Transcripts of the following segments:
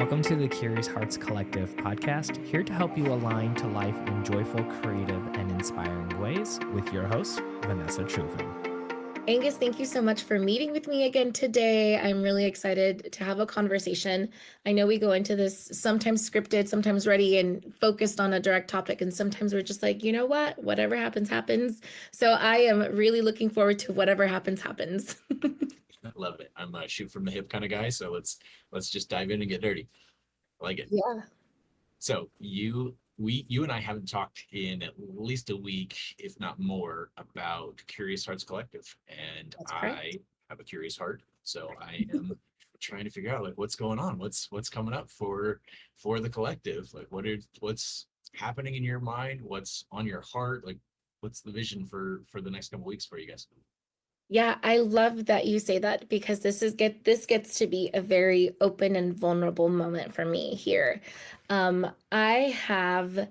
Welcome to the Curious Hearts Collective podcast, here to help you align to life in joyful, creative, and inspiring ways with your host, Vanessa Truven. Angus, thank you so much for meeting with me again today. I'm really excited to have a conversation. I know we go into this sometimes scripted, sometimes ready and focused on a direct topic, and sometimes we're just like, you know what? Whatever happens, happens. So I am really looking forward to whatever happens, happens. I love it. I'm a shoot from the hip kind of guy, so let's just dive in and get dirty. I like it. Yeah. So you and I haven't talked in at least a week, if not more, about Curious Hearts Collective, and I have a curious heart, so I am trying to figure out like what's going on, what's coming up for the collective, like what's happening in your mind, what's on your heart, like what's the vision for the next couple weeks for you guys. Yeah, I love that you say that because this gets to be a very open and vulnerable moment for me here. I have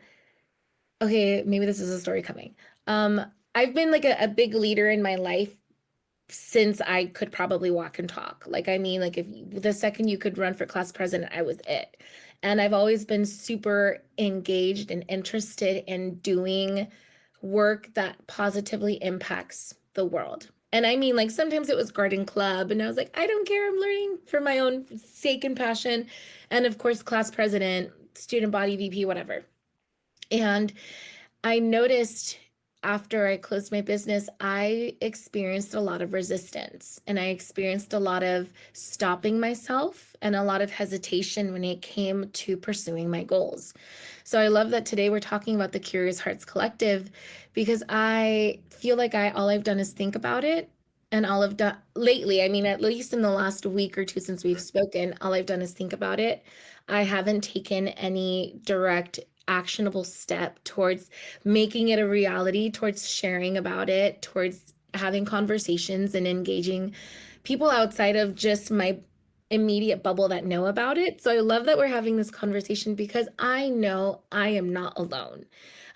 Okay, maybe this is a story coming. I've been like a big leader in my life since I could probably walk and talk. Like, I mean, like the second you could run for class president, I was it. And I've always been super engaged and interested in doing work that positively impacts the world. And I mean, like sometimes it was garden club, and I was like, I don't care, I'm learning for my own sake and passion. And of course, class president, student body VP, whatever. And I noticed after I closed my business, I experienced a lot of resistance and I experienced a lot of stopping myself and a lot of hesitation when it came to pursuing my goals. So I love that today we're talking about the Curious Hearts Collective because I feel like all I've done is think about it. And all I've done lately, I mean, at least in the last week or two since we've spoken, all I've done is think about it. I haven't taken any direct actionable step towards making it a reality, towards sharing about it, towards having conversations and engaging people outside of just my immediate bubble that know about it. So I love that we're having this conversation because I know I am not alone.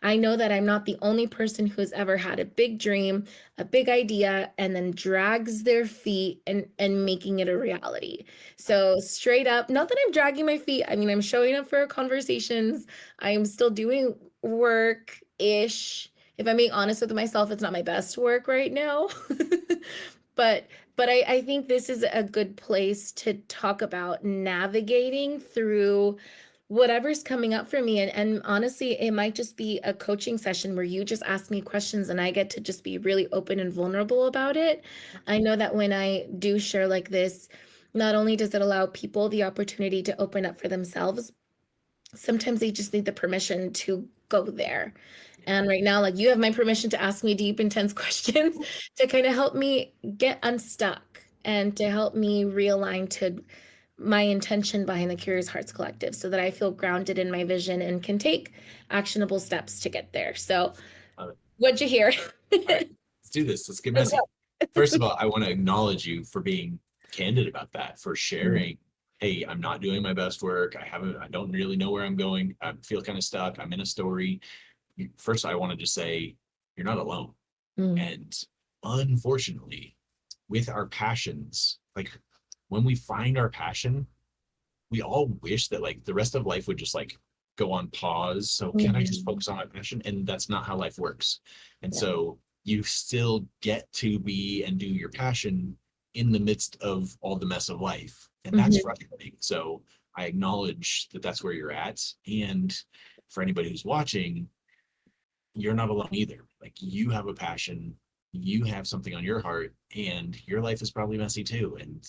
I know that I'm not the only person who's ever had a big dream, a big idea, and then drags their feet and making it a reality. So straight up, not that I'm dragging my feet. I mean, I'm showing up for conversations. I am still doing work-ish. If I'm being honest with myself, it's not my best work right now. But I think this is a good place to talk about navigating through whatever's coming up for me. And honestly, it might just be a coaching session where you just ask me questions and I get to just be really open and vulnerable about it. I know that when I do share like this, not only does it allow people the opportunity to open up for themselves, sometimes they just need the permission to go there. And right now, like you have my permission to ask me deep, intense questions to kind of help me get unstuck and to help me realign to my intention behind the Curious Hearts Collective so that I feel grounded in my vision and can take actionable steps to get there. So what'd you hear? All right, let's do this. Let's get messy. First of all, I want to acknowledge you for being candid about that, for sharing, hey, I'm not doing my best work. I don't really know where I'm going. I feel kind of stuck. I'm in a story. First, I wanted to say you're not alone. And unfortunately, with our passions, like when we find our passion, we all wish that like the rest of life would just like go on pause. So can I just focus on my passion? And that's not how life works. And so you still get to be and do your passion in the midst of all the mess of life. And that's frustrating. So I acknowledge that that's where you're at. And for anybody who's watching, you're not alone either. Like you have a passion, you have something on your heart, and your life is probably messy too. And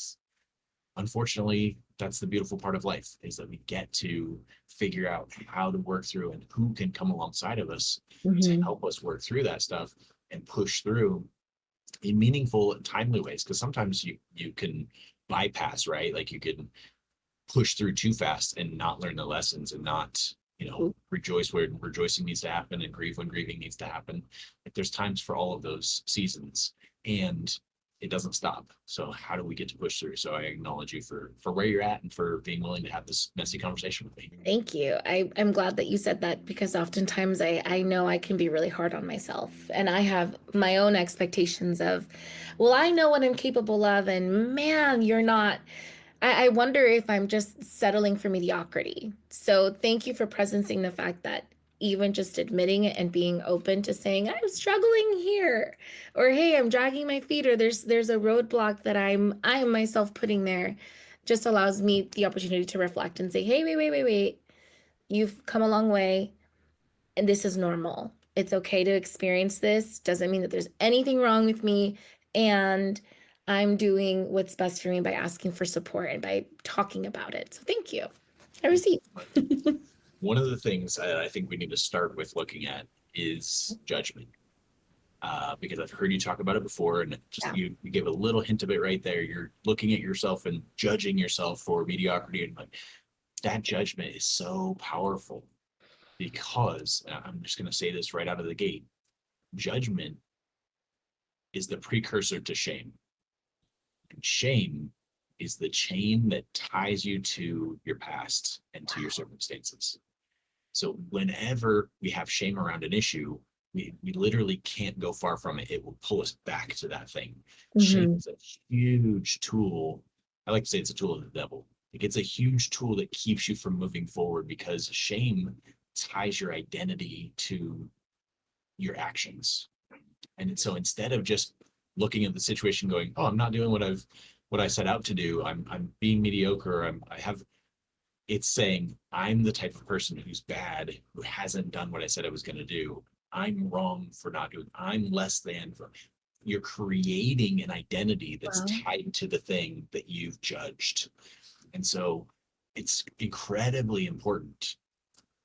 unfortunately, that's the beautiful part of life, is that we get to figure out how to work through and who can come alongside of us to help us work through that stuff and push through in meaningful and timely ways. Because sometimes you can bypass, right? Like you can push through too fast and not learn the lessons and not, rejoice where rejoicing needs to happen and grieve when grieving needs to happen. Like there's times for all of those seasons, and it doesn't stop. So how do we get to push through? So I acknowledge you for where you're at and for being willing to have this messy conversation with me. Thank you. I'm glad that you said that because oftentimes I know I can be really hard on myself and I have my own expectations of, well, I know what I'm capable of and man, you're not. I wonder if I'm just settling for mediocrity. So thank you for presencing the fact that even just admitting it and being open to saying I'm struggling here, or hey, I'm dragging my feet, or there's a roadblock that I'm myself putting there, just allows me the opportunity to reflect and say, hey, wait. You've come a long way, and this is normal. It's okay to experience this. Doesn't mean that there's anything wrong with me. And I'm doing what's best for me by asking for support and by talking about it. So thank you. I receive. One of the things that I think we need to start with looking at is judgment. Because I've heard you talk about it before, and just you give a little hint of it right there. You're looking at yourself and judging yourself for mediocrity, and like that judgment is so powerful because I'm just going to say this right out of the gate. Judgment is the precursor to shame. And shame is the chain that ties you to your past and to your circumstances. So whenever we have shame around an issue, we literally can't go far from it. It will pull us back to that thing. Shame is a huge tool. I like to say it's a tool of the devil. Like it's a huge tool that keeps you from moving forward because shame ties your identity to your actions. And so instead of just looking at the situation going, oh, I'm not doing what I set out to do. I'm being mediocre. It's saying I'm the type of person who's bad, who hasn't done what I said I was going to do. I'm wrong for not doing, I'm less than. You're creating an identity that's tied to the thing that you've judged. And so it's incredibly important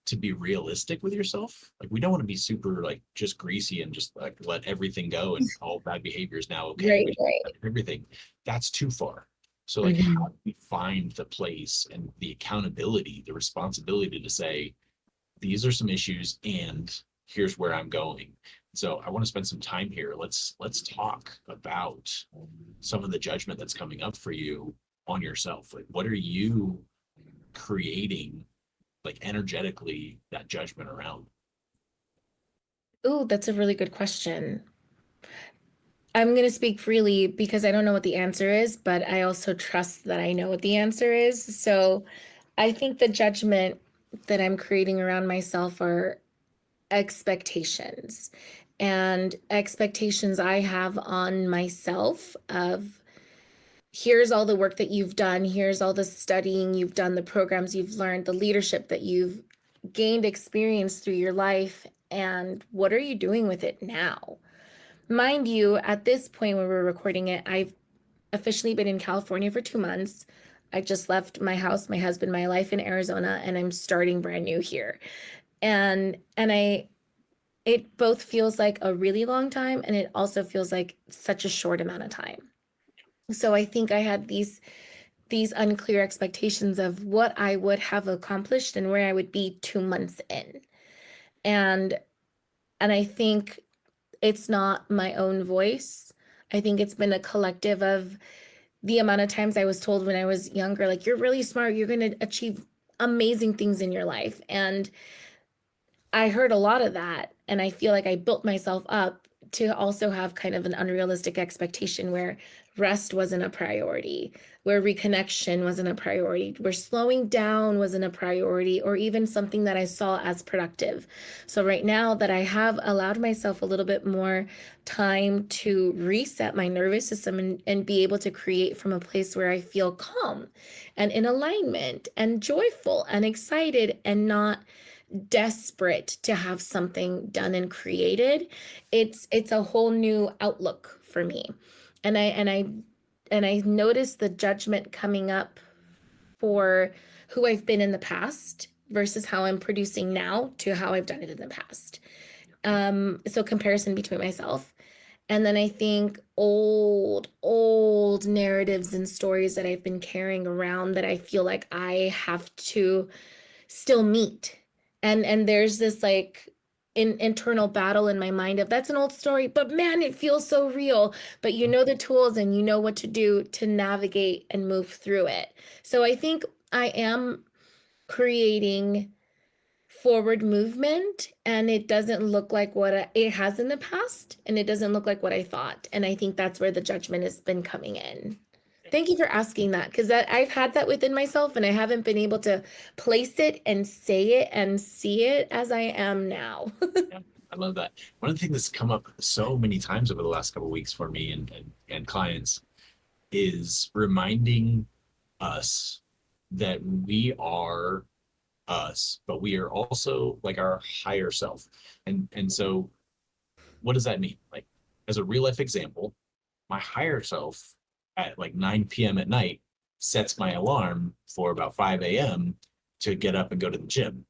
to be realistic with yourself. Like we don't want to be super like just greasy and just like let everything go and all bad behavior is now okay. Right. Everything. That's too far. So like how do we find the place and the accountability, the responsibility to say, these are some issues and here's where I'm going. So I want to spend some time here. Let's talk about some of the judgment that's coming up for you on yourself. Like what are you creating like energetically that judgment around? Oh, that's a really good question. I'm going to speak freely because I don't know what the answer is, but I also trust that I know what the answer is. So I think the judgment that I'm creating around myself are expectations and expectations I have on myself of here's all the work that you've done, here's all the studying you've done, the programs you've learned, the leadership that you've gained experience through your life, and what are you doing with it now? Mind you, at this point when we're recording it, I've officially been in California for 2 months. I just left my house, my husband, my life in Arizona, and I'm starting brand new here. And it both feels like a really long time, and it also feels like such a short amount of time. So I think I had these unclear expectations of what I would have accomplished and where I would be 2 months in. And I think it's not my own voice. I think it's been a collective of the amount of times I was told when I was younger, like, you're really smart, you're going to achieve amazing things in your life. And I heard a lot of that. And I feel like I built myself up to also have kind of an unrealistic expectation where rest wasn't a priority, where reconnection wasn't a priority, where slowing down wasn't a priority, or even something that I saw as productive. So right now that I have allowed myself a little bit more time to reset my nervous system and be able to create from a place where I feel calm and in alignment and joyful and excited and not desperate to have something done and created, it's a whole new outlook for me. And I noticed the judgment coming up for who I've been in the past versus how I'm producing now to how I've done it in the past. So comparison between myself. And then I think old narratives and stories that I've been carrying around that I feel like I have to still meet. And there's this like internal battle in my mind of that's an old story, but man, it feels so real. But you know the tools and you know what to do to navigate and move through it. So I think I am creating forward movement, and it doesn't look like what it has in the past, and it doesn't look like what I thought. And I think that's where the judgment has been coming in. Thank you for asking that, because I've had that within myself and I haven't been able to place it and say it and see it as I am now. Yeah, I love that. One of the things that's come up so many times over the last couple of weeks for me and clients is reminding us that we are us, but we are also like our higher self. And so what does that mean? Like, as a real life example, my higher self at like 9 p.m. at night sets my alarm for about 5 a.m. to get up and go to the gym.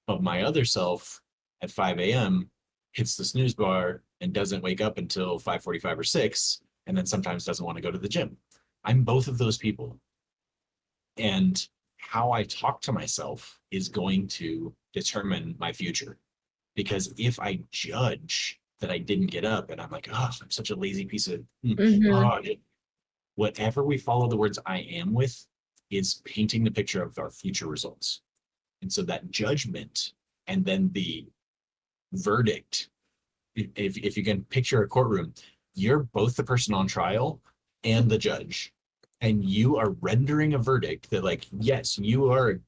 But my other self at 5 a.m. hits the snooze bar and doesn't wake up until 5:45 or 6, and then sometimes doesn't want to go to the gym. I'm both of those people. And how I talk to myself is going to determine my future. Because if I judge that I didn't get up and I'm like, oh, I'm such a lazy piece of, oh, whatever we follow the words I am with is painting the picture of our future results. And so that judgment and then the verdict, if you can picture a courtroom, you're both the person on trial and the judge. And you are rendering a verdict that, like, yes, you're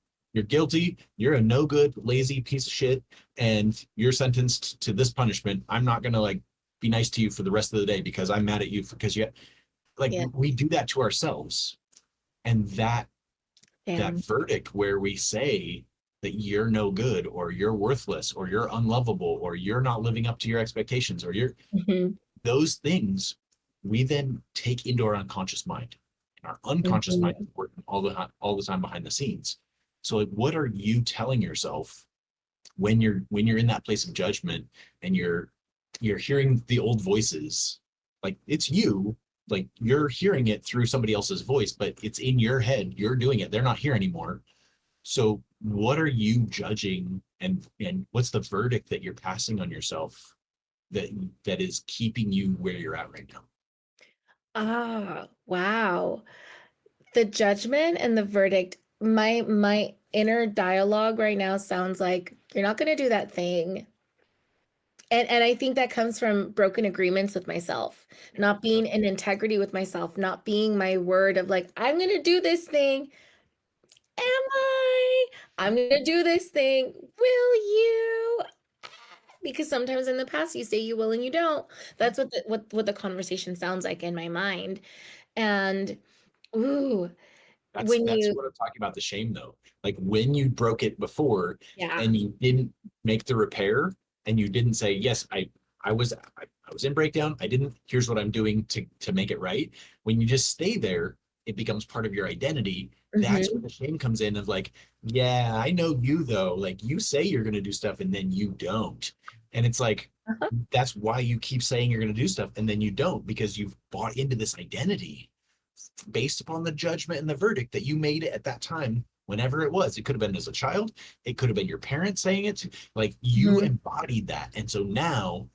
guilty, you're a no good, lazy piece of shit, and you're sentenced to this punishment. I'm not gonna like be nice to you for the rest of the day because I'm mad at you because you like we do that to ourselves. And that verdict where we say that you're no good or you're worthless or you're unlovable or you're not living up to your expectations or you're those things we then take into our unconscious mind. And our unconscious mind is working all the time behind the scenes. So like, what are you telling yourself when you're in that place of judgment and you're hearing the old voices? Like, it's you, like you're hearing it through somebody else's voice, but it's in your head, you're doing it, they're not here anymore. So what are you judging, and what's the verdict that you're passing on yourself that is keeping you where you're at right now? Ah, wow. The judgment and the verdict, my inner dialogue right now sounds like you're not going to do that thing. And I think that comes from broken agreements with myself, not being in integrity with myself, not being my word of like, I'm going to do this thing. Am I? I'm going to do this thing. Will you? Because sometimes in the past you say you will and you don't. That's what the conversation sounds like in my mind. And ooh, That's when you what I'm talking about, the shame though. Like when you broke it before yeah. and you didn't make the repair and you didn't say, yes, I was in breakdown. I didn't, here's what I'm doing to make it right. When you just stay there, it becomes part of your identity. That's where the shame comes in of like, yeah, I know you though. Like you say you're going to do stuff and then you don't. And it's like, that's why you keep saying you're going to do stuff and then you don't, because you've bought into this identity based upon the judgment and the verdict that you made it at that time, whenever it was. It could have been as a child, it could have been your parents saying it, like you embodied that. And so now,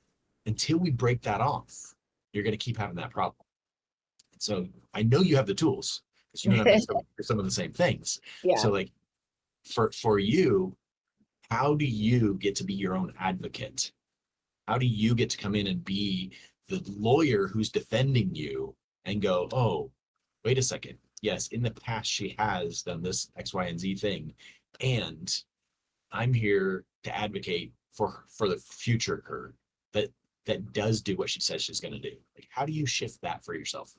until we break that off, you're going to keep having that problem. So I know you have the tools because you and I have some of the same things. So like for you, how do you get to be your own advocate? How do you get to come in and be the lawyer who's defending you and go, oh, wait a second. Yes, in the past, she has done this X, Y, and Z thing. And I'm here to advocate for the future her that does do what she says she's going to do. Like, how do you shift that for yourself?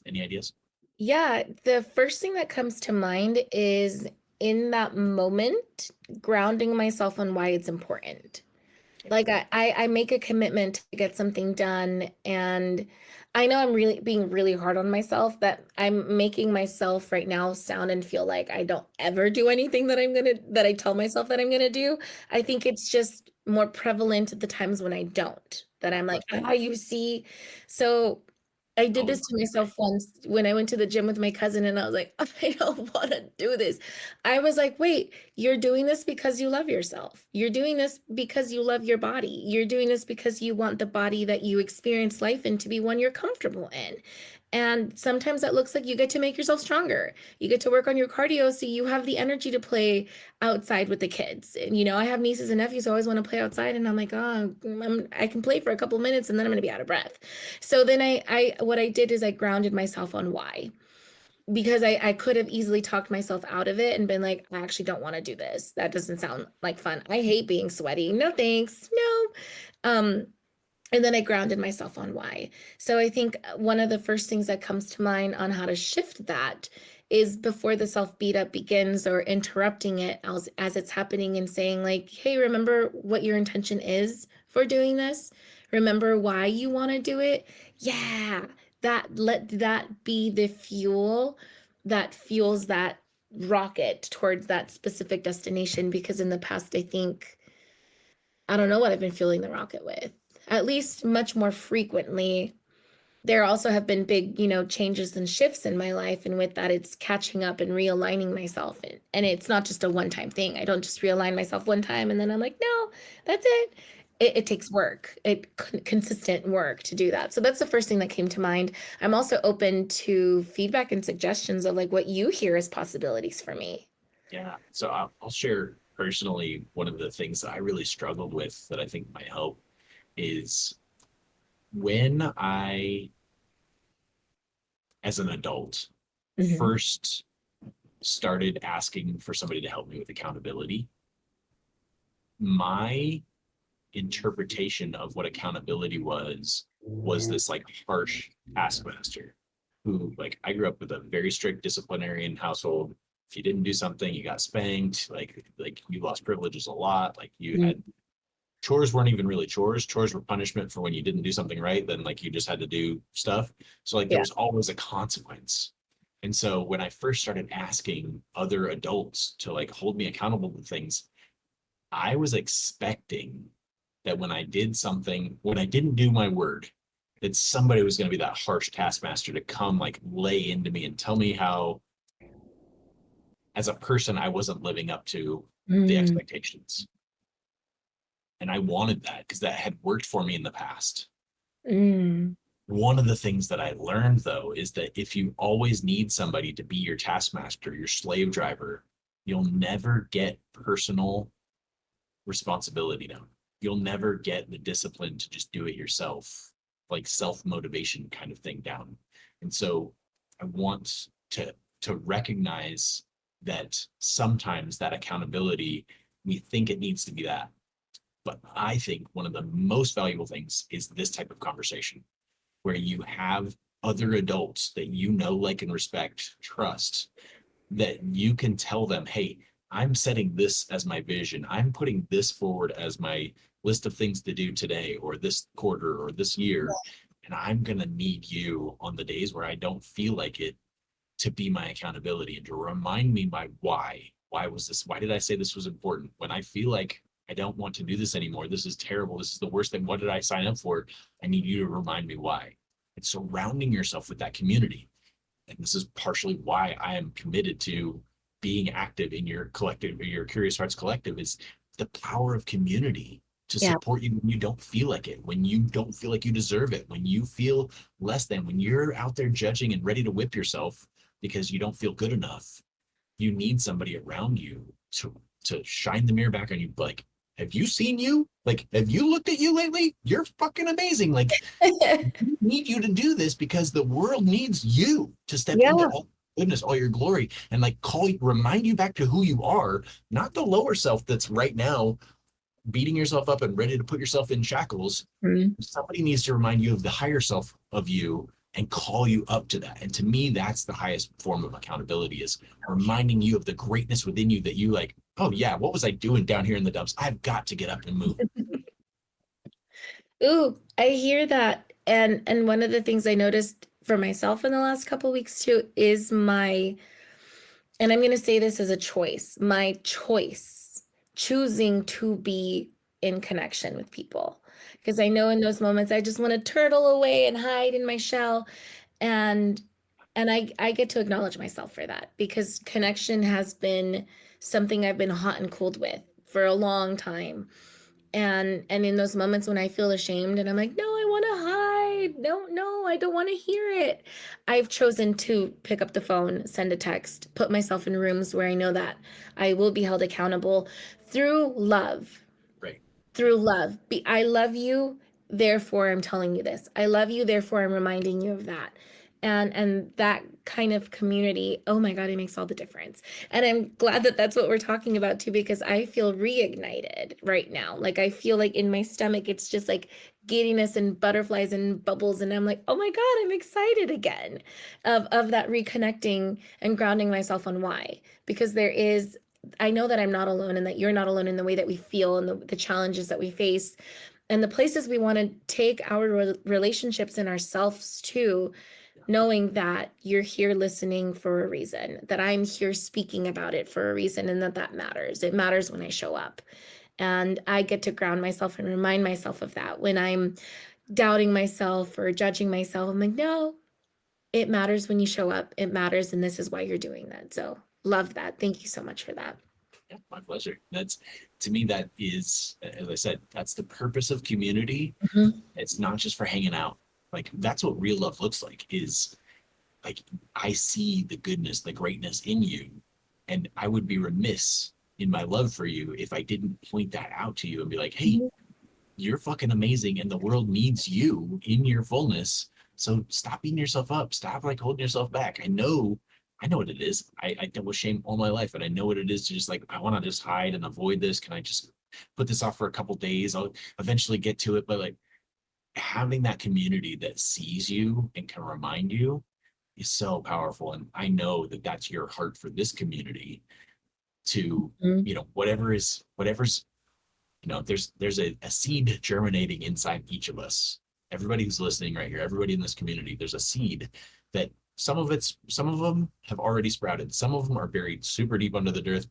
Any ideas? Yeah, the first thing that comes to mind is in that moment, grounding myself on why it's important. Like I make a commitment to get something done, and I know I'm really being really hard on myself, that I'm making myself right now sound and feel like I don't ever do anything that I tell myself that I'm gonna do. I think it's just more prevalent at the times when I don't, that I'm like, you see. So I did this to myself once when I went to the gym with my cousin and I was like, I don't want to do this. I was like, wait, you're doing this because you love yourself. You're doing this because you love your body. You're doing this because you want the body that you experience life in to be one you're comfortable in. And sometimes that looks like you get to make yourself stronger. You get to work on your cardio so you have the energy to play outside with the kids. And, I have nieces and nephews who always want to play outside. And I'm like, oh, I can play for a couple minutes and then I'm going to be out of breath. So then what I did is I grounded myself on why. Because I could have easily talked myself out of it and been like, I actually don't want to do this. That doesn't sound like fun. I hate being sweaty. No, thanks. No. And then I grounded myself on why. So I think one of the first things that comes to mind on how to shift that is before the self beat up begins or interrupting it as it's happening and saying like, hey, remember what your intention is for doing this? Remember why you want to do it? Yeah, let that be the fuel that fuels that rocket towards that specific destination. Because in the past, I don't know what I've been fueling the rocket with. At least much more frequently. There also have been big, changes and shifts in my life. And with that, it's catching up and realigning myself. And it's not just a one-time thing. I don't just realign myself one time and then I'm like, no, that's it. It takes work, consistent work to do that. So that's the first thing that came to mind. I'm also open to feedback and suggestions of like what you hear as possibilities for me. Yeah. So I'll share personally, one of the things that I really struggled with that I think might help is when I, as an adult, first started asking for somebody to help me with accountability, my interpretation of what accountability was this like harsh taskmaster who, like, I grew up with a very strict disciplinarian household. If you didn't do something, you got spanked, like you lost privileges a lot, like you had chores weren't even really chores. Chores were punishment for when you didn't do something right. Then like you just had to do stuff. So like there was always a consequence. And so when I first started asking other adults to like hold me accountable to things, I was expecting that when I did something, when I didn't do my word, that somebody was going to be that harsh taskmaster to come like lay into me and tell me how, as a person, I wasn't living up to the expectations. And I wanted that because that had worked for me in the past. One of the things that I learned, though, is that if you always need somebody to be your taskmaster, your slave driver, you'll never get personal responsibility down. You'll never get the discipline to just do it yourself, like self-motivation kind of thing down. And so I want to recognize that sometimes that accountability, we think it needs to be that. But I think one of the most valuable things is this type of conversation where you have other adults that you know, like, and respect, trust, that you can tell them, hey, I'm setting this as my vision. I'm putting this forward as my list of things to do today or this quarter or this year. And I'm going to need you on the days where I don't feel like it to be my accountability and to remind me my why. Why was this? Why did I say this was important? When I feel like I don't want to do this anymore, this is terrible, this is the worst thing, what did I sign up for? I need you to remind me why. And surrounding yourself with that community. And this is partially why I am committed to being active in your collective, your Curious Hearts Collective, is the power of community to support you when you don't feel like it, when you don't feel like you deserve it, when you feel less than, when you're out there judging and ready to whip yourself because you don't feel good enough. You need somebody around you to shine the mirror back on you, like, have you seen you? Like, have you looked at you lately? You're fucking amazing. Like, we need you to do this because the world needs you to step into all goodness, all your glory, and like remind you back to who you are, not the lower self that's right now beating yourself up and ready to put yourself in shackles. Somebody needs to remind you of the higher self of you and call you up to that. And to me, that's the highest form of accountability, is reminding you of the greatness within you, that you like, oh yeah, what was I doing down here in the dumps? I've got to get up and move. Ooh, I hear that. And one of the things I noticed for myself in the last couple of weeks too is and I'm going to say this as a choice, my choice, choosing to be in connection with people. Because I know in those moments, I just want to turtle away and hide in my shell. And I get to acknowledge myself for that, because connection has been something I've been hot and cold with for a long time. And in those moments when I feel ashamed and I'm like, no, I want to I don't know. I don't want to hear it. I've chosen to pick up the phone, send a text, put myself in rooms where I know that I will be held accountable through love. Right. Through love. I love you, therefore I'm telling you this. I love you, therefore I'm reminding you of that. And that kind of community, oh my God, it makes all the difference. And I'm glad that that's what we're talking about too, because I feel reignited right now. Like I feel like in my stomach, it's just like giddiness and butterflies and bubbles. And I'm like, oh my God, I'm excited again of that reconnecting and grounding myself on why. Because I know that I'm not alone and that you're not alone in the way that we feel and the challenges that we face and the places we want to take our relationships and ourselves to, knowing that you're here listening for a reason, that I'm here speaking about it for a reason, and that matters. It matters when I show up. And I get to ground myself and remind myself of that when I'm doubting myself or judging myself. I'm like, no, it matters when you show up. It matters. And this is why you're doing that. So love that. Thank you so much for that. Yeah, my pleasure. That's, to me, that is, as I said, that's the purpose of community. Mhm. It's not just for hanging out. Like that's what real love looks like, is like I see the goodness, the greatness in you. And I would be remiss in my love for you if I didn't point that out to you and be like, hey, you're fucking amazing and the world needs you in your fullness. So stop beating yourself up. Stop like holding yourself back. I know what it is. I dealt with shame all my life, and I know what it is to just like, I want to just hide and avoid this. Can I just put this off for a couple days? I'll eventually get to it. But like having that community that sees you and can remind you is so powerful. And I know that that's your heart for this community to, Mhm. whatever's, there's a seed germinating inside each of us. Everybody who's listening right here, everybody in this community, there's a seed that some of them have already sprouted. Some of them are buried super deep under the dirt,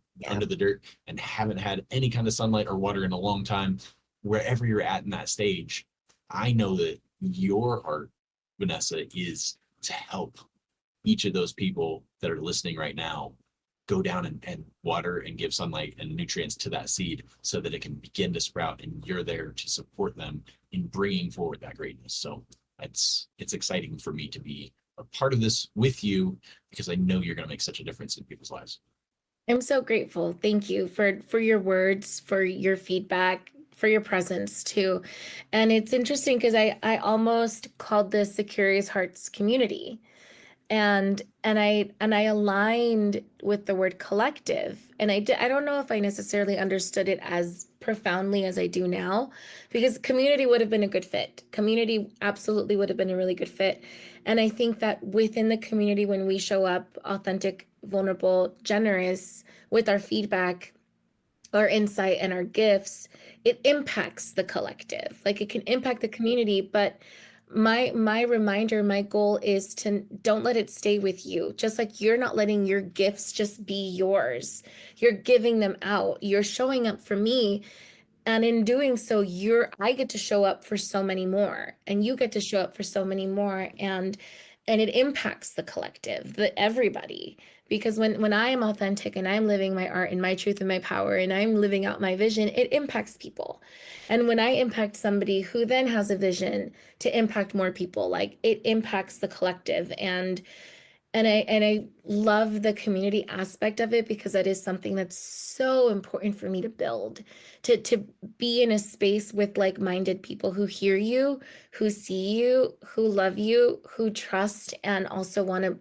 and haven't had any kind of sunlight or water in a long time. Wherever you're at in that stage, I know that your heart, Vanessa, is to help each of those people that are listening right now go down and water and give sunlight and nutrients to that seed so that it can begin to sprout, and you're there to support them in bringing forward that greatness. So it's exciting for me to be a part of this with you, because I know you're going to make such a difference in people's lives. I'm so grateful. Thank you for your words, for your feedback, for your presence too. And it's interesting because I almost called this the Curious Hearts community. And I aligned with the word collective. And I don't know if I necessarily understood it as profoundly as I do now, because community would have been a good fit. Community absolutely would have been a really good fit. And I think that within the community, when we show up authentic, vulnerable, generous with our feedback, our insight, and our gifts, it impacts the collective. Like it can impact the community, but my reminder, my goal is to don't let it stay with you. Just like you're not letting your gifts just be yours. You're giving them out. You're showing up for me. And in doing so, I get to show up for so many more, and you get to show up for so many more. And it impacts the collective, everybody. Because when I am authentic and I'm living my art and my truth and my power and I'm living out my vision, it impacts people. And when I impact somebody who then has a vision to impact more people, like it impacts the collective. And I love the community aspect of it, because that is something that's so important for me to build, to be in a space with like-minded people who hear you, who see you, who love you, who trust, and also want to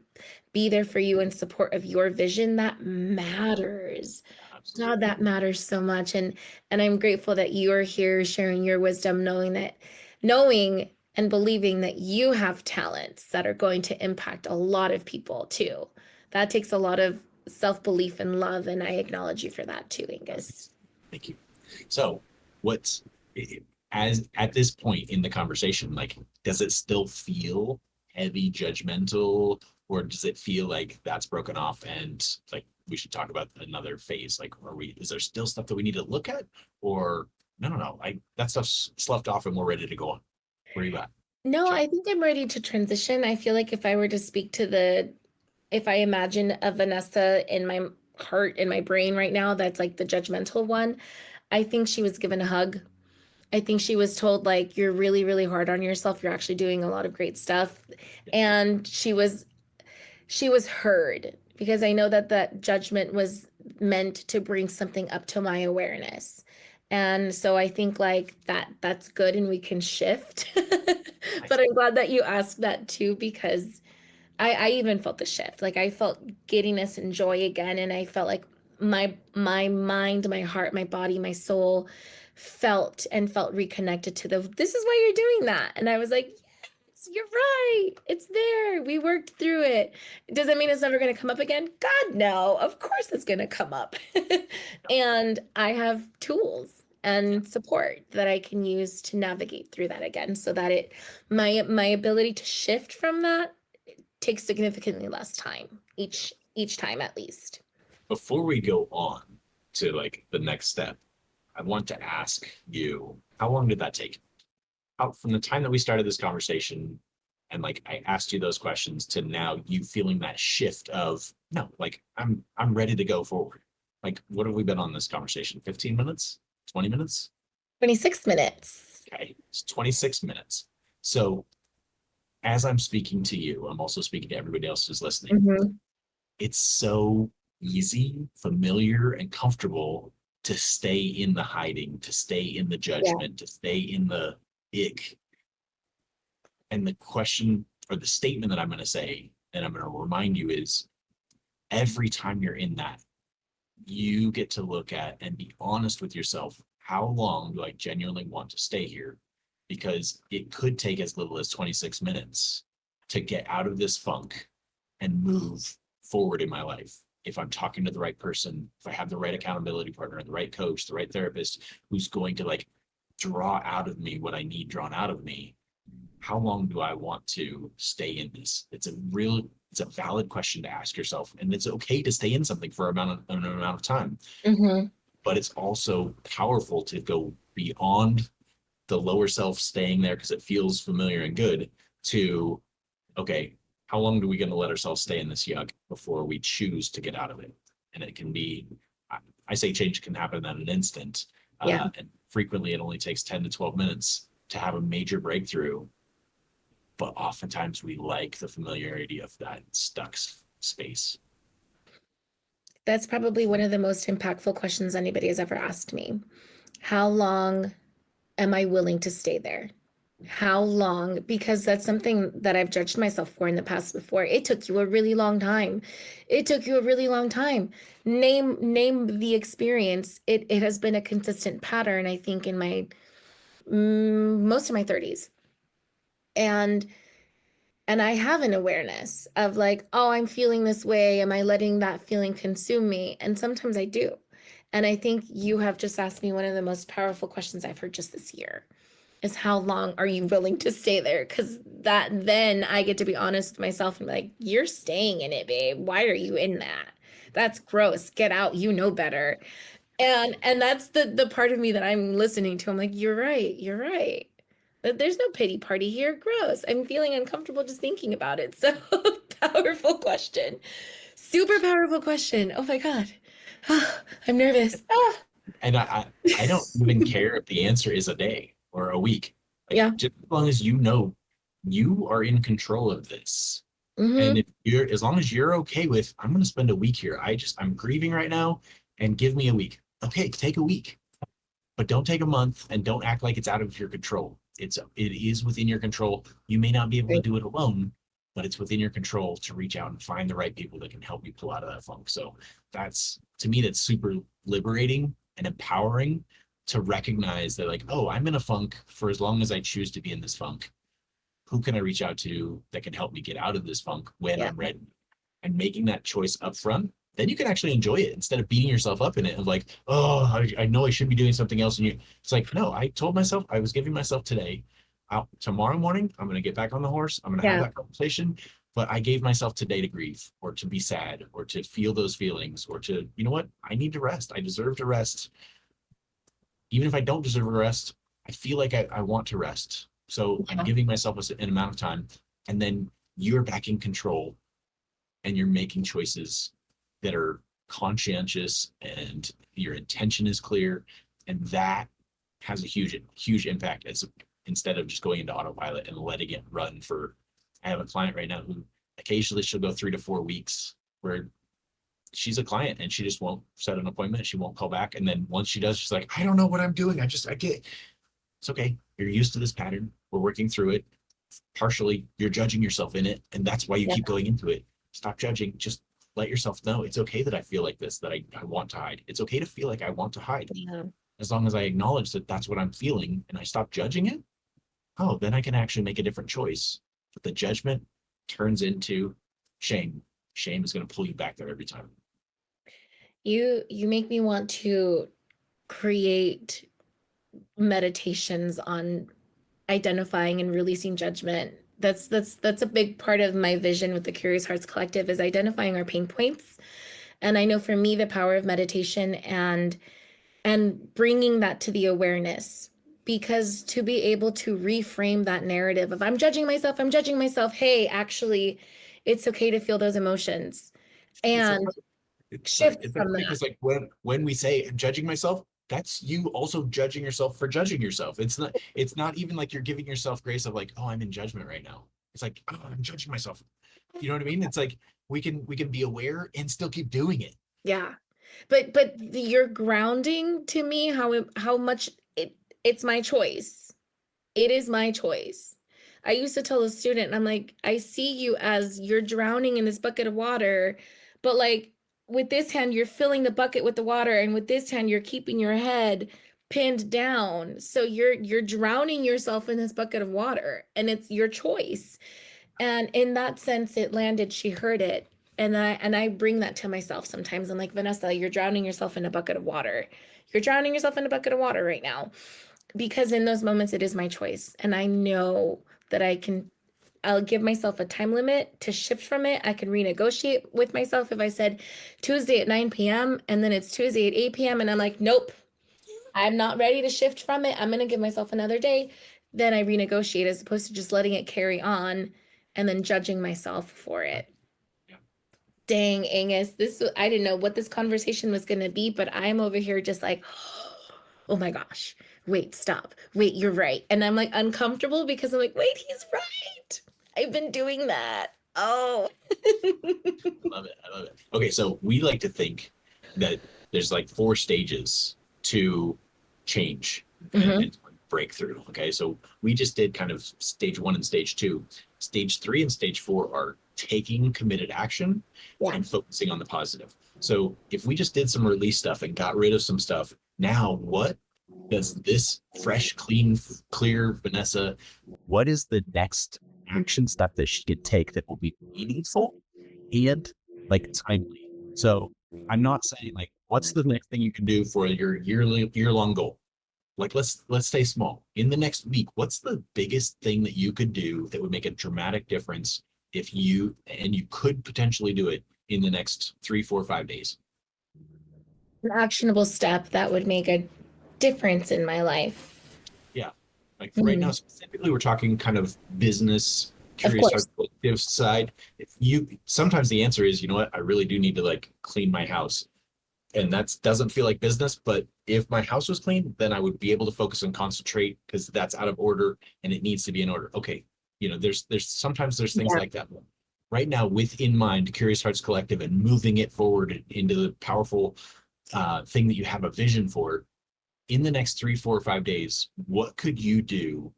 be there for you in support of your vision. That matters. God, that matters so much. And I'm grateful that you're here sharing your wisdom, knowing and believing that you have talents that are going to impact a lot of people too. That takes a lot of self-belief and love, and I acknowledge you for that too, Angus. Thank you. So as at this point in the conversation, like, does it still feel heavy, judgmental, or does it feel like that's broken off and like we should talk about another phase? Like, is there still stuff that we need to look at, or no, that stuff's sloughed off and we're ready to go on? Where are you at? No, I think I'm ready to transition. I feel like if I were to speak if I imagine a Vanessa in my heart, in my brain right now, that's like the judgmental one, I think she was given a hug I think she was told like, you're really, really hard on yourself. You're actually doing a lot of great stuff. And she was heard, because I know that that judgment was meant to bring something up to my awareness. And so I think like that's good and we can shift. But I'm glad that you asked that too, because I even felt the shift. Like I felt giddiness and joy again. And I felt like my mind, my heart, my body, my soul felt reconnected to this is why you're doing that. And I was like, yes, you're right. It's there. We worked through it. Does that mean it's never going to come up again? God, no. Of course it's going to come up. And I have tools and support that I can use to navigate through that again, so that my ability to shift from that takes significantly less time each time, at least. Before we go on to like the next step, I want to ask you, how long did that take? Out from the time that we started this conversation and like I asked you those questions to now you feeling that shift of no, like I'm ready to go forward. Like what have we been on this conversation? 15 minutes? 20 minutes? 26 minutes. Okay, it's 26 minutes. So as I'm speaking to you, I'm also speaking to everybody else who's listening. Mm-hmm. It's so easy, familiar, and comfortable to stay in the hiding, to stay in the judgment, to stay in the ick. And the question or the statement that I'm going to say, and I'm going to remind you, is every time you're in that, you get to look at and be honest with yourself. How long do I genuinely want to stay here? Because it could take as little as 26 minutes to get out of this funk and move forward in my life. If I'm talking to the right person, if I have the right accountability partner, the right coach, the right therapist who's going to like draw out of me what I need drawn out of me, how long do I want to stay in this? It's a valid question to ask yourself. And it's okay to stay in something for an amount of time. Mm-hmm. But it's also powerful to go beyond the lower self staying there because it feels familiar and good to, okay, how long do we going to let ourselves stay in this yuck before we choose to get out of it? And it can be, I say change can happen in an instant. And frequently it only takes 10 to 12 minutes to have a major breakthrough. But oftentimes we like the familiarity of that stuck space. That's probably one of the most impactful questions anybody has ever asked me. How long am I willing to stay there? How long? Because that's something that I've judged myself for in the past before. It took you a really long time. It took you a really long time. Name the experience. It has been a consistent pattern, I think, in my most of my 30s. And I have an awareness of like, oh, I'm feeling this way. Am I letting that feeling consume me? And sometimes I do. And I think you have just asked me one of the most powerful questions I've heard just this year, is how long are you willing to stay there? Because then I get to be honest with myself and be like, you're staying in it, babe. Why are you in that? That's gross. Get out. You know better. And that's the part of me that I'm listening to. I'm like, you're right. You're right. There's no pity party here. Gross. I'm feeling uncomfortable just thinking about it. So powerful question. Super powerful question. Oh my God. I'm nervous. And I don't even care if the answer is a day or a week. Yeah. Just as long as you know you are in control of this. Mm-hmm. And if you're, as long as you're okay with, I'm going to spend a week here. I'm grieving right now and give me a week. Okay, take a week, but don't take a month and don't act like it's out of your control. It is within your control. You may not be able to do it alone, but it's within your control to reach out and find the right people that can help you pull out of that funk. So that's, to me, that's super liberating and empowering to recognize that like, oh, I'm in a funk for as long as I choose to be in this funk. Who can I reach out to that can help me get out of this funk when I'm ready? And making that choice up front, then you can actually enjoy it instead of beating yourself up in it of like, oh, I know I should be doing something else. And it's like, no, I told myself, I was giving myself today, tomorrow morning, I'm going to get back on the horse. I'm going to have that conversation. But I gave myself today to grieve or to be sad or to feel those feelings or to, you know what, I need to rest. I deserve to rest. Even if I don't deserve a rest, I feel like I want to rest. So I'm giving myself an amount of time, and then you're back in control and you're making choices that are conscientious and your intention is clear. And that has a huge impact instead of just going into autopilot and letting it run for. I have a client right now who occasionally she'll go 3 to 4 weeks where she's a client and she just won't set an appointment. She won't call back. And then once she does, she's like, I don't know what I'm doing. I get, it's okay. You're used to this pattern. We're working through it. Partially, you're judging yourself in it. And that's why you keep going into it. Stop judging. Just let yourself know it's okay that I feel like this, that I want to hide. It's okay to feel like I want to hide. Yeah. As long as I acknowledge that that's what I'm feeling and I stop judging it, oh, then I can actually make a different choice. But the judgment turns into shame. Shame is going to pull you back there every time. You make me want to create meditations on identifying and releasing judgment. That's a big part of my vision with the Curious Hearts Collective, is identifying our pain points. And I know for me, the power of meditation and bringing that to the awareness, because to be able to reframe that narrative of I'm judging myself. Hey, actually, it's okay to feel those emotions and shift from that. Because like when we say I'm judging myself, that's you also judging yourself for judging yourself. It's not even like you're giving yourself grace of like, oh, I'm in judgment right now. It's like, oh, I'm judging myself. You know what I mean? It's like we can be aware and still keep doing it. Yeah. But you're grounding to me how much it's my choice. It is my choice. I used to tell a student, I'm like, I see you as you're drowning in this bucket of water, but like with this hand, you're filling the bucket with the water, and with this hand, you're keeping your head pinned down. So you're drowning yourself in this bucket of water, and it's your choice. And in that sense, it landed. She heard it. And I bring that to myself sometimes. I'm like, Vanessa, you're drowning yourself in a bucket of water. You're drowning yourself in a bucket of water right now. Because in those moments, it is my choice. And I know that I'll give myself a time limit to shift from it. I can renegotiate with myself. If I said Tuesday at 9 p.m. and then it's Tuesday at 8 p.m. and I'm like, nope, I'm not ready to shift from it. I'm going to give myself another day. Then I renegotiate, as opposed to just letting it carry on and then judging myself for it. Yeah. Dang, Angus, I didn't know what this conversation was going to be, but I'm over here just like, oh my gosh, wait, stop. Wait, you're right. And I'm like uncomfortable because I'm like, wait, he's right. I've been doing that. Oh. I love it. Okay, so we like to think that there's like 4 stages to change and breakthrough. Okay, so we just did kind of stage 1 and stage 2. Stage 3 and stage 4 are taking committed action and focusing on the positive. So if we just did some release stuff and got rid of some stuff, now what does this fresh, clean, clear Vanessa, what is the next action step that she could take that will be meaningful and like timely? So I'm not saying like, what's the next thing you can do for your year-long goal? Like, let's stay small. In the next week, what's the biggest thing that you could do that would make a dramatic difference if you could potentially do it in the next 3, 4, 5 days? An actionable step that would make a difference in my life. Yeah. Like right now, specifically, we're talking kind of business, Curious Hearts Collective side. Sometimes the answer is, you know what, I really do need to like clean my house. And that doesn't feel like business, but if my house was clean, then I would be able to focus and concentrate because that's out of order and it needs to be in order. Okay. You know, there's sometimes there's things like that. Right now, with in mind, Curious Hearts Collective and moving it forward into the powerful thing that you have a vision for, in the next 3, 4, 5 days, what could you do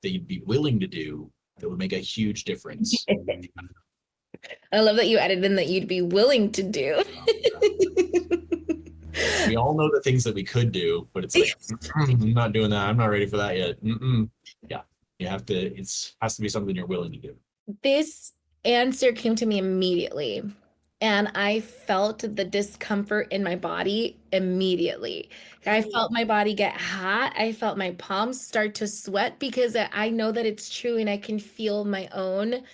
that you'd be willing to do that would make a huge difference? I love that you added in that you'd be willing to do. We all know the things that we could do, but it's like, I'm not doing that. I'm not ready for that yet. Yeah, you have to, it has to be something you're willing to do. This answer came to me immediately. And I felt the discomfort in my body immediately. I felt my body get hot. I felt my palms start to sweat because I know that it's true and I can feel my own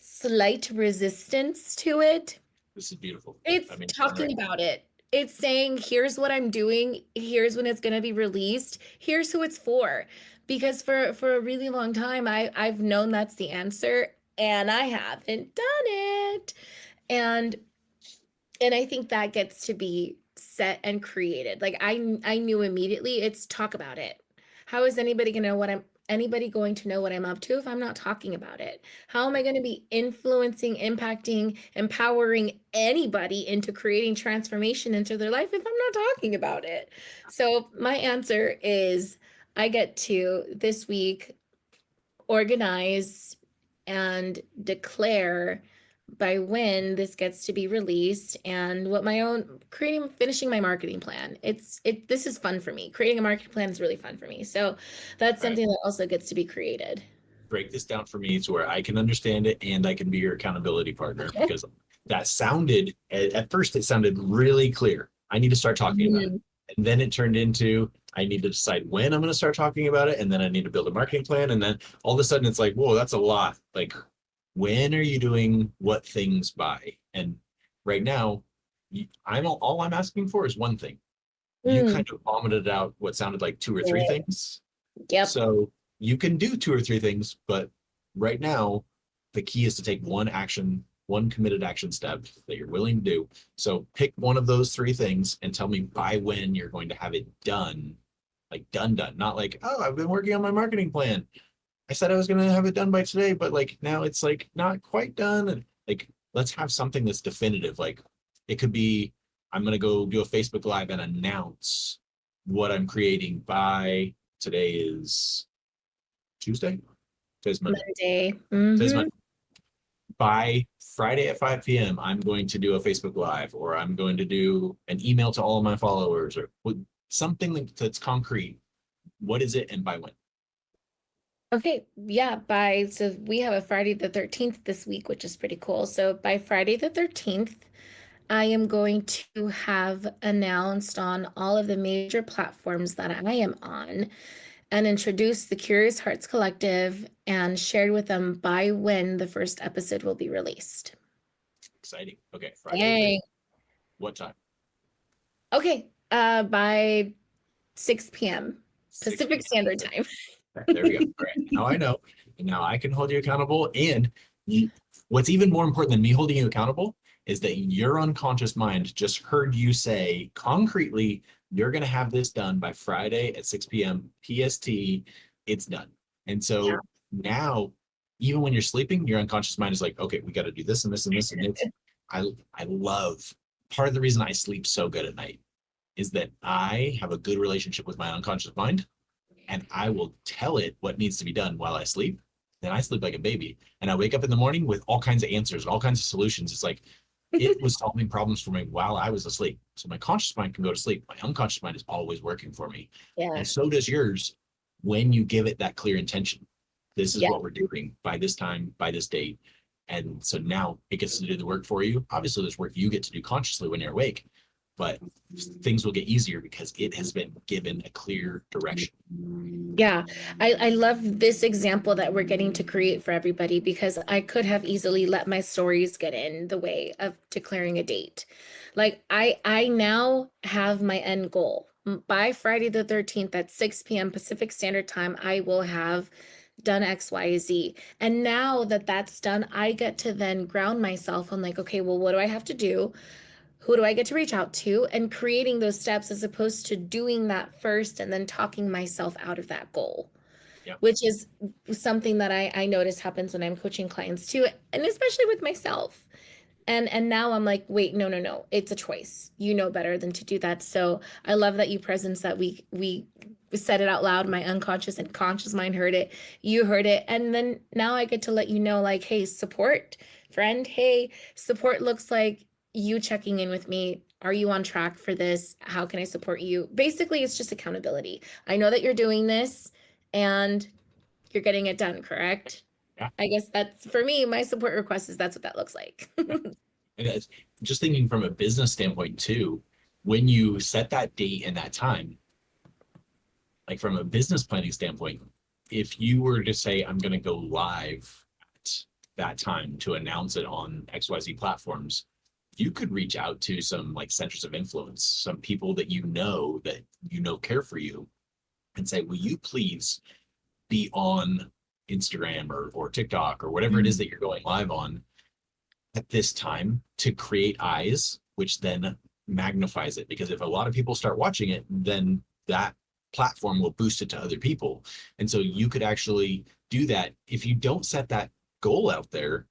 slight resistance to it. This is beautiful. It's talking about it. It's saying, here's what I'm doing. Here's when it's going to be released. Here's who it's for. Because for a really long time, I've known that's the answer and I haven't done it. And I think that gets to be set and created. Like I knew immediately it's talk about it. how is anybody going to know what I'm up to if I'm not talking about it? How am I going to be influencing, impacting, empowering anybody into creating transformation into their life if I'm not talking about it? So my answer is I get to this week organize and declare by when this gets to be released and what my own finishing my marketing plan. This is fun for me. Creating a marketing plan is really fun for me. So that's something that also gets to be created. Break this down for me to where I can understand it and I can be your accountability partner, because that sounded, at first it sounded really clear. I need to start talking about it. And then it turned into, I need to decide when I'm going to start talking about it. And then I need to build a marketing plan. And then all of a sudden it's like, whoa, that's a lot. Like, when are you doing what things by? And right now, all I'm asking for is one thing. You kind of vomited out what sounded like 2 or 3 things. Yep. So you can do 2 or 3 things, but right now, the key is to take one committed action step that you're willing to do. So pick one of those 3 things and tell me by when you're going to have it done. Like done, not like, oh, I've been working on my marketing plan. I said I was going to have it done by today, but like now it's like not quite done. And like, let's have something that's definitive. Like it could be, I'm going to go do a Facebook Live and announce what I'm creating by, today is Tuesday? Today's Monday. Today's Monday. By Friday at 5 p.m., I'm going to do a Facebook Live, or I'm going to do an email to all of my followers, or something that's concrete. What is it and by when? Okay, yeah, so we have a Friday the 13th this week, which is pretty cool. So by Friday the 13th, I am going to have announced on all of the major platforms that I am on and introduced the Curious Hearts Collective and shared with them by when the first episode will be released. Exciting. Okay, Friday. What time? Okay, by 6 p.m. Pacific Standard Time. There we go. All right. Now I know. And now I can hold you accountable. And what's even more important than me holding you accountable is that your unconscious mind just heard you say concretely, you're going to have this done by Friday at 6 p.m. PST. It's done. And so now, even when you're sleeping, your unconscious mind is like, okay, we got to do this and this and this and this. I love, part of the reason I sleep so good at night is that I have a good relationship with my unconscious mind, and I will tell it what needs to be done while I sleep. Then I sleep like a baby, and I wake up in the morning with all kinds of answers, all kinds of solutions. It's like, it was solving problems for me while I was asleep. So my conscious mind can go to sleep. My unconscious mind is always working for me. Yeah. And so does yours when you give it that clear intention. This is what we're doing by this time, by this date. And so now it gets to do the work for you. Obviously, there's work you get to do consciously when you're awake, but things will get easier because it has been given a clear direction. Yeah, I love this example that we're getting to create for everybody, because I could have easily let my stories get in the way of declaring a date. Like I now have my end goal. By Friday the 13th at 6 p.m. Pacific Standard Time, I will have done X, Y, Z. And now that that's done, I get to then ground myself on like, okay, well, what do I have to do? Who do I get to reach out to? And creating those steps as opposed to doing that first and then talking myself out of that goal, which is something that I notice happens when I'm coaching clients too, and especially with myself. And now I'm like, wait, no, it's a choice. You know better than to do that. So I love that you presence that we said it out loud. My unconscious and conscious mind heard it. You heard it. And then now I get to let you know, like, hey, support, friend. Hey, support looks like you checking in with me. Are you on track for this? How can I support you? Basically, it's just accountability. I know that you're doing this and you're getting it done, correct? Yeah. I guess that's, for me, my support request is that's what that looks like. And just thinking from a business standpoint too, when you set that date and that time, like from a business planning standpoint, if you were to say, I'm going to go live at that time to announce it on XYZ platforms, you could reach out to some like centers of influence, some people that you know care for you, and say, will you please be on Instagram or TikTok or whatever it is that you're going live on at this time, to create eyes, which then magnifies it. Because if a lot of people start watching it, then that platform will boost it to other people. And so you could actually do that. If you don't set that goal out there,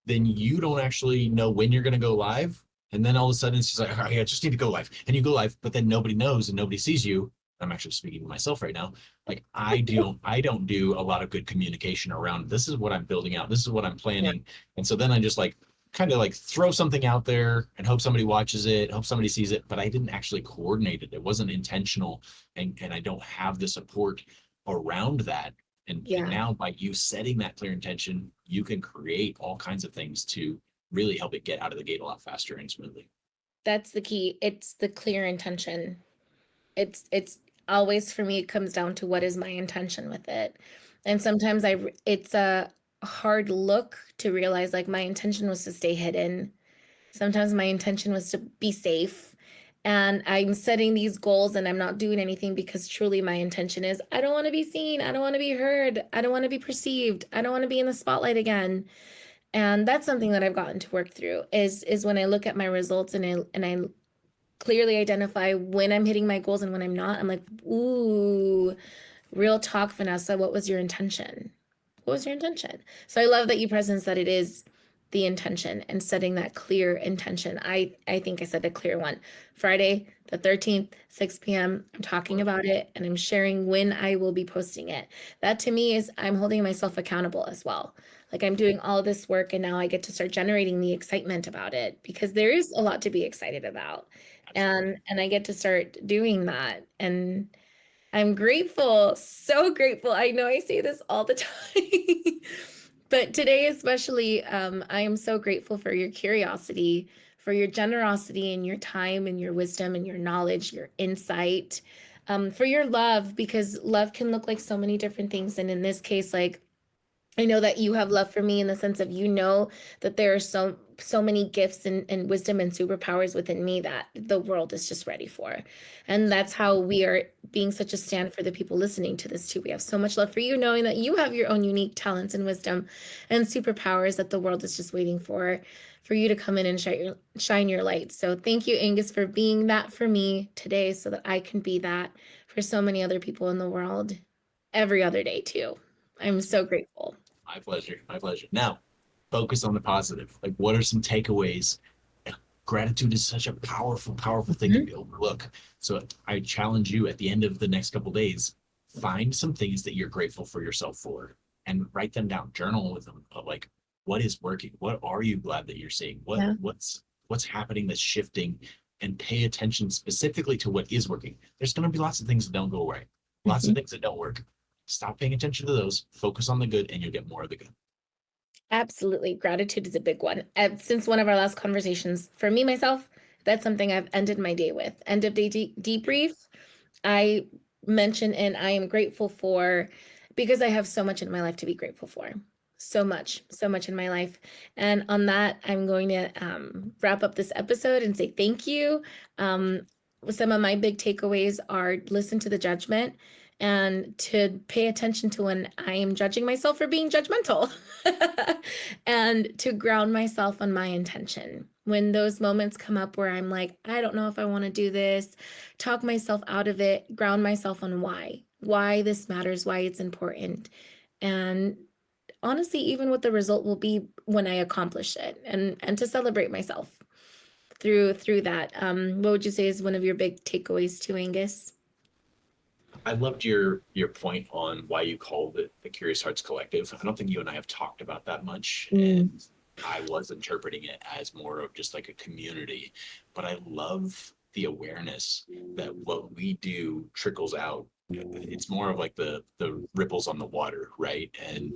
then you don't actually know when you're going to go live. And then all of a sudden it's just like, okay, I just need to go live. And you go live, but then nobody knows and nobody sees you. I'm actually speaking to myself right now. Like I don't do a lot of good communication around this is what I'm building out. This is what I'm planning. Yeah. And so then I just like kind of like throw something out there and hope somebody watches it, hope somebody sees it, but I didn't actually coordinate it. It wasn't intentional. And I don't have the support around that. And now by you setting that clear intention, you can create all kinds of things to really help it get out of the gate a lot faster and smoothly. That's the key. It's the clear intention. It's always, for me, it comes down to what is my intention with it. And sometimes it's a hard look to realize like my intention was to stay hidden. Sometimes my intention was to be safe. And I'm setting these goals and I'm not doing anything because truly my intention is I don't want to be seen. I don't want to be heard. I don't want to be perceived. I don't want to be in the spotlight again. And that's something that I've gotten to work through is when I look at my results and I clearly identify when I'm hitting my goals and when I'm not. I'm like, ooh, real talk, Vanessa, what was your intention? What was your intention? So I love that you presence that it is the intention and setting that clear intention. I think I said a clear one. Friday, the 13th, 6 p.m. I'm talking about it and I'm sharing when I will be posting it. That to me is I'm holding myself accountable as well. Like I'm doing all this work and now I get to start generating the excitement about it because there is a lot to be excited about. And I get to start doing that. And I'm grateful, so grateful. I know I say this all the time, but today especially, I am so grateful for your curiosity, for your generosity and your time and your wisdom and your knowledge, your insight, for your love, because love can look like so many different things. And in this case, like, I know that you have love for me in the sense of, you know, that there are so many gifts and wisdom and superpowers within me that the world is just ready for. And that's how we are being such a stand for the people listening to this too. We have so much love for you, knowing that you have your own unique talents and wisdom and superpowers that the world is just waiting for you to come in and shine your light. So thank you, Angus, for being that for me today so that I can be that for so many other people in the world every other day too. I'm so grateful. My pleasure. My pleasure. Now, focus on the positive. Like, what are some takeaways? Gratitude is such a powerful, powerful thing to be overlook. So I challenge you at the end of the next couple of days, find some things that you're grateful for yourself for and write them down. Journal with them of like, what is working? What are you glad that you're seeing? What's happening that's shifting? And pay attention specifically to what is working. There's going to be lots of things that don't go right. Lots of things that don't work. Stop paying attention to those, focus on the good, and you'll get more of the good. Absolutely. Gratitude is a big one. Since one of our last conversations, for me, myself, that's something I've ended my day with. End of day debrief, I mention and I am grateful for, because I have so much in my life to be grateful for. So much in my life. And on that, I'm going to wrap up this episode and say thank you. Some of my big takeaways are listen to the judgment and to pay attention to when I am judging myself for being judgmental and to ground myself on my intention. When those moments come up where I'm like, I don't know if I want to do this, talk myself out of it, ground myself on why this matters, why it's important. And honestly, even what the result will be when I accomplish it, and to celebrate myself through that. What would you say is one of your big takeaways too, Angus? I loved your point on why you called it the Curious Hearts Collective. I don't think you and I have talked about that much. And I was interpreting it as more of just like a community, but I love the awareness that what we do trickles out. It's more of like the ripples on the water, right? And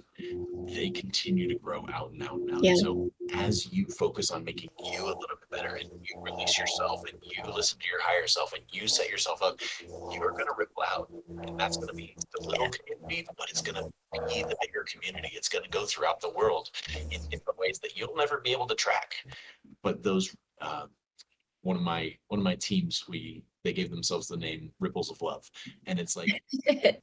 they continue to grow out and out and out. Yeah. So as you focus on making you a little bit better and you release yourself and you listen to your higher self and you set yourself up, you're going to ripple out. And that's going to be the little community, but it's going to be the bigger community. It's going to go throughout the world in different ways that you'll never be able to track. But those, one of my teams, they gave themselves the name Ripples of Love. And it's like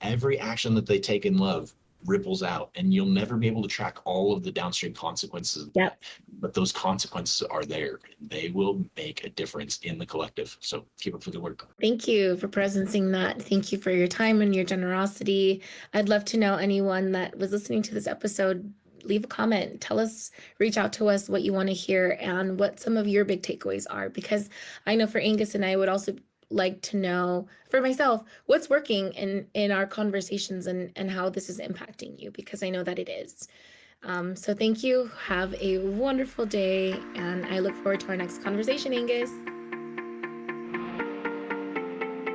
every action that they take in love ripples out, and you'll never be able to track all of the downstream consequences. Yep. But those consequences are there. They will make a difference in the collective. So keep up the good work. Thank you for presencing that. Thank you for your time and your generosity. I'd love to know anyone that was listening to this episode, leave a comment, tell us, reach out to us what you want to hear and what some of your big takeaways are, because I know for Angus and I would also like to know for myself what's working in our conversations and how this is impacting you, because I know that it is. So thank you. Have a wonderful day, and I look forward to our next conversation, Angus.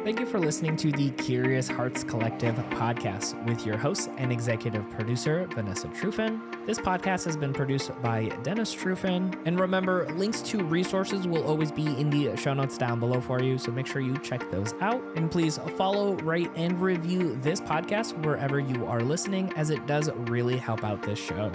Thank you for listening to the Curious Hearts Collective podcast with your host and executive producer, Vanessa Truffin. This podcast has been produced by Dennis Truffin. And remember, links to resources will always be in the show notes down below for you, so make sure you check those out. And please follow, rate, and review this podcast wherever you are listening, as it does really help out this show.